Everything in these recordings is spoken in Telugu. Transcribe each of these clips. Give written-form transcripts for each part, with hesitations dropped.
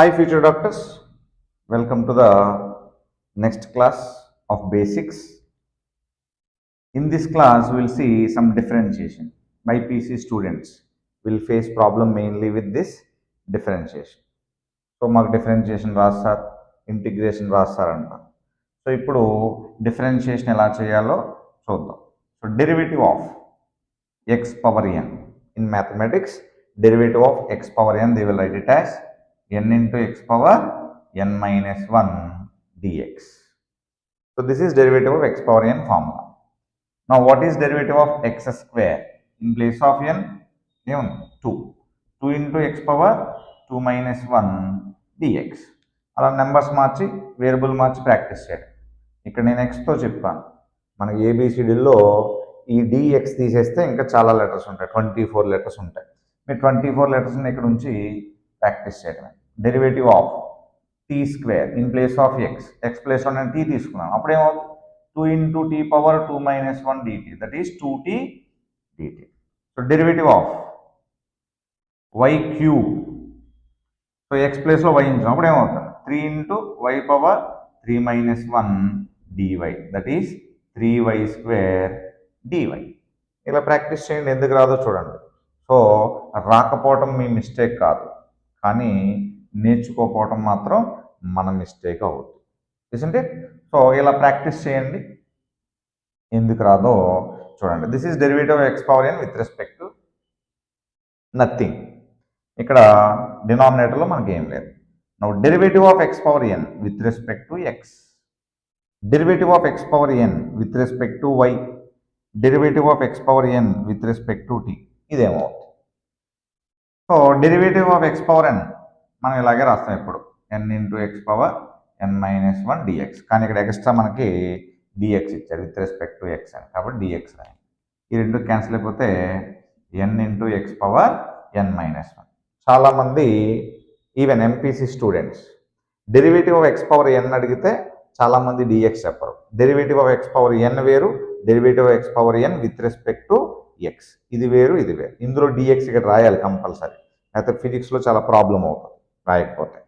Hi, future doctors. Welcome to the next class of basics. In this class, we'll see some differentiation. BPC students will face problem mainly with this differentiation. So మాకు డిఫరెన్షియేషన్ రాస్తారు, ఇంటిగ్రేషన్ రాస్తారంట. సో ఇప్పుడు డిఫరెన్షియేషన్ ఎలా చేయాలో చూద్దాం. So derivative of x power n. In mathematics, derivative of x power n, they will write it as n into x power n minus 1 dx. So this is derivative of x power n formula. Now what is derivative of x square? In place of n, 2. 2 into x power 2 minus 1 dx. అలా నెంబర్స్ మార్చి వేరియబుల్ మార్చి ప్రాక్టీస్ చేయండి. ఇక్కడ నేను ఎక్స్తో చెప్పాను. మనకి ఏబిసిడిలో ఈ డిఎక్స్ తీసేస్తే ఇంకా చాలా లెటర్స్ ఉంటాయి, 24 లెటర్స్ ఉంటాయి. మీరు 24 లెటర్స్ని ఇక్కడ నుంచి ప్రాక్టీస్ చేయడమే. Derivative of t square in place of x ప్లేస్లో నేను టీ తీసుకున్నాను. అప్పుడేమవుతుంది? 2 into t power 2 minus 1 dt, that is 2t dt. So derivative of y cube, so x place లో y ఉంచాం, అప్పుడు ఏమవుతుంది? 3 into y power 3 minus 1 dy, that is 3y square dy. ఇలా ప్రాక్టీస్ చేయండి, ఎందుకు రాదో చూడండి. సో రాకపోవటం మీ మిస్టేక్ కాదు, కానీ నేర్చుకోకపోవటం మాత్రం మన మిస్టేక్ అవుతుంది. అంటే సో ఇలా ప్రాక్టీస్ చేయండి, ఎందుకు రాదో చూడండి. This is derivative of X power N with respect to nothing. ఇక్కడ డినామినేటర్లో మనకి ఏం లేదు. Now derivative of X power N with respect to X, derivative of X power N with respect to Y, derivative of X power N with respect to T. ఇదేమవుతుంది? So derivative of X power N మనం ఇలాగే రాస్తాం ఎప్పుడు, N into X power N minus 1 DX. కానీ ఇక్కడ ఎక్స్ట్రా మనకి డిఎక్స్ ఇచ్చారు విత్ రెస్పెక్ట్ టు ఎక్స్ అని, కాబట్టి డిఎక్స్ రాయండి. ఈ రెండు క్యాన్సిల్ అయిపోతే N into X power N minus 1. చాలామంది even MPC students derivative of X power N అడిగితే చాలామంది డిఎక్స్ చెప్పరు. Derivative of X power N వేరు, derivative of X power N with respect to X ఇది వేరు, ఇది వేరు. ఇందులో డిఎక్స్ ఇక్కడ రాయాలి కంపల్సరీ, అయితే ఫిజిక్స్లో చాలా ప్రాబ్లం అవుతుంది రాయకపోతే.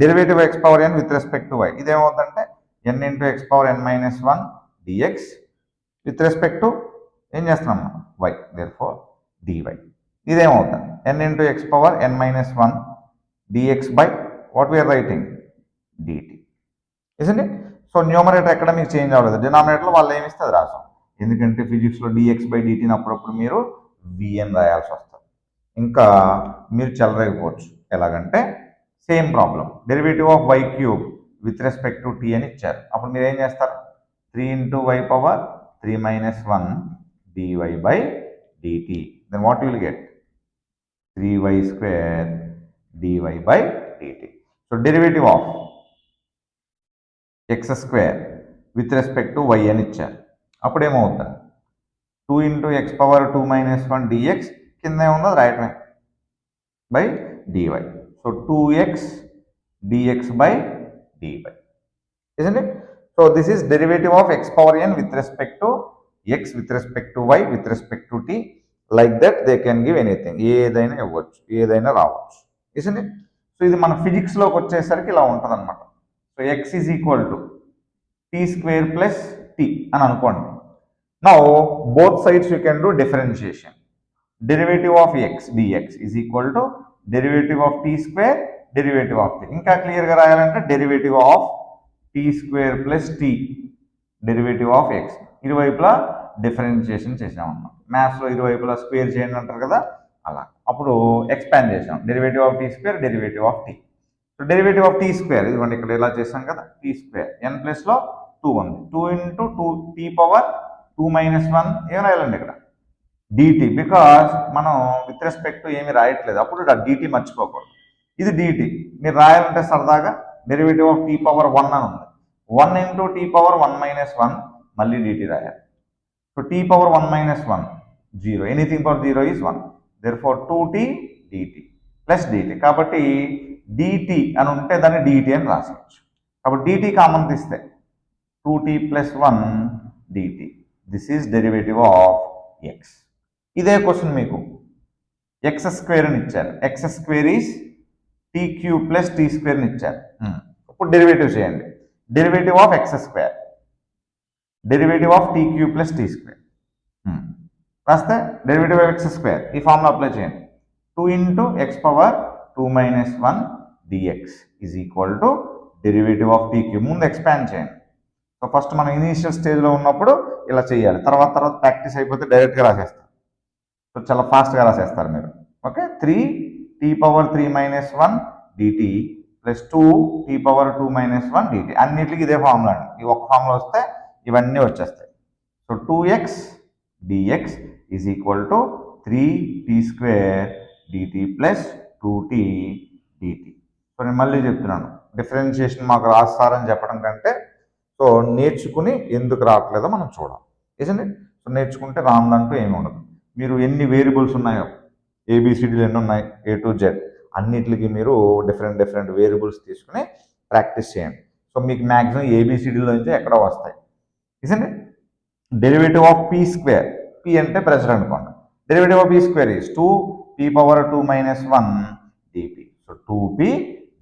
Derivative X power N with respect to Y, ఇదేమవుతుందంటే N into X power N minus 1 DX with respect to ఏం చేస్తున్నాం మనం, వై, దేర్ఫోర్ డివై. ఇదేమవుతుంది? N into X power N minus 1 DX by what we are writing, DT. Isn't? So numerator ఎక్కడ మీకు చేంజ్ అవ్వలేదు, డినామినేటర్లో వాళ్ళు ఏమి ఇస్తే అది రాసాం. ఎందుకంటే ఫిజిక్స్లో డిఎక్స్ బై డిటీని అప్పుడప్పుడు మీరు విఎన్ రాయాల్సి వస్తుంది. ఇంకా మీరు చెలరేగిపోవచ్చు. ఎలాగంటే same problem, derivative of y cube with respect to t అని ఇచ్చారు. అప్పుడు మీరు ఏం చేస్తారు? 3 into y power 3 minus 1 dy by dt. Then what you will get? 3y square dy by dt. So derivative of x square with respect to y అని ఇచ్చారు. అప్పుడు ఏమవుతుంది? 2 into x power 2 minus 1 dx, కింద ఏముందో రాయటమే, by dy. So 2x dx by dy. Isn't it? So this is derivative of x power n with respect to x, with respect to y, with respect to t. Like that they can give anything, ఏదైనా ఇవ్వచ్చు, ఏదైనా రావచ్చు. Isn't it? సో ఇది మన ఫిజిక్స్లోకి వచ్చేసరికి ఇలా ఉంటుంది అనమాట. So x is equal to t square plus t అని అనుకోండి. Now both sides you can do differentiation. Derivative of x dx is equal to derivative of t square derivative of t. ఇంకా క్లియర్గా రాయాలంటే derivative of t square plus t derivative of x. ఇరువైపులా డిఫరెన్షియేషన్ చేసామన్నమాట. మ్యాథ్స్లో ఇరువైపులా స్క్వేర్ చేయండి అంటారు కదా, అలా. అప్పుడు ఎక్స్పాండ్ చేసాం, derivative of t square derivative of t. So derivative of t square ఇదిగోండి, ఇక్కడ ఇలా చేసాం కదా, టీ స్క్వేర్ ఎన్ ప్లస్లో 2 ఉంది, 2 into 2 టీ పవర్ 2 minus 1 ఏం రాయాలండి ఇక్కడ, డిటి. బికాజ్ మనం విత్ రెస్పెక్ట్ ఏమి రాయట్లేదు, అప్పుడు డిటి మర్చిపోకూడదు. ఇది డిటి మీరు రాయాలంటే సరదాగా డెరివేటివ్ ఆఫ్ టీ పవర్ 1 అని ఉంది, 1 into టీ పవర్ 1 minus 1 మళ్ళీ డిటి రాయాలి. So t power 1 minus 1 0, anything power 0 is 1, therefore 2t dt plus d t. కాబట్టి డిటి అని ఉంటే దాన్ని డిటి అని రాసేయచ్చు. కాబట్టి డిటి కామన్ తీస్తే 2t plus 1 dt. This is derivative of x. ఇదే క్వశ్చన్ మీకు ఎక్స్ స్క్వేర్ అని ఇచ్చారు. X square is t cube plus t స్క్వేర్ని ఇచ్చారు. ఇప్పుడు డెరివేటివ్ చేయండి. Derivative of x square, derivative of t cube plus t square రాస్తే డెరివేటివ్ ఆఫ్ ఎక్స్ స్క్వేర్ ఈ ఫార్ములా అప్లై చేయండి. 2 into X power 2 minus 1 dx is equal to derivative of t cube. ముందు ఎక్స్పాండ్ చేయండి. సో ఫస్ట్ మనం ఇనీషియల్ స్టేజ్లో ఉన్నప్పుడు ఇలా చేయాలి. తర్వాత ప్రాక్టీస్ అయిపోతే డైరెక్ట్గా రాసేస్తారు. సో చాలా ఫాస్ట్గా రాసేస్తారు మీరు. Okay, 3 t power 3 minus 1 d t plus 2 t power 2 minus 1 d t. అన్నిటికీ ఇదే ఫార్ములా అండి. ఈ ఒక్క ఫార్ములా వస్తే ఇవన్నీ వచ్చేస్తాయి. So 2x dx is equal to 3t square dt plus 2t dt. So నేను మళ్ళీ చెప్తున్నాను, డిఫరెన్షియేషన్ మాకు రాస్తారని చెప్పడం కంటే సో నేర్చుకుని ఎందుకు రావట్లేదో మనం చూడాలి. నిజండి, సో నేర్చుకుంటే రాందంటూ ఏమి ఉండదు. మీరు ఎన్ని వేరియబుల్స్ ఉన్నాయో, ఏబిసిడీలు ఎన్ని ఉన్నాయి, A to Z అన్నిటికి మీరు డిఫరెంట్ వేరియబుల్స్ తీసుకుని ప్రాక్టీస్ చేయండి. సో మీకు మ్యాక్సిమం ఏబిసిడీలో నుంచి ఎక్కడో వస్తాయి. ఇసండి derivative of p square, p అంటే ప్రెషర్ అనుకోండి. Derivative of p square is 2p power 2 minus 1 dp. So 2p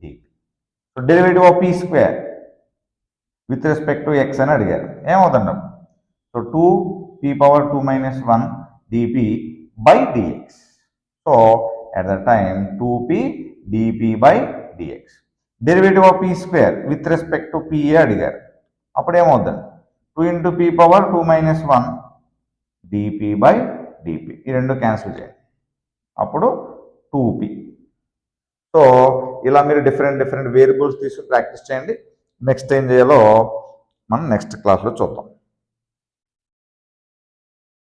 డిపి. So derivative of p square with respect to x అని అడిగారు. ఏమవుతుంది? So 2p power 2 minus 1 dp by dx. So at the time 2p dp by dx. Derivative of p square with respect to PA అడిగారు. అప్పుడు ఏమవుతుంది? 2 into P power 2 minus 1 dp by DP. ఈ రెండు క్యాన్సిల్ చేయండి, అప్పుడు 2p. సో ఇలా మీరు డిఫరెంట్ వేరియబుల్స్ తీసుకుని ప్రాక్టీస్ చేయండి. నెక్స్ట్ ఏం చేయాలో మనం నెక్స్ట్ క్లాస్లో చూద్దాం.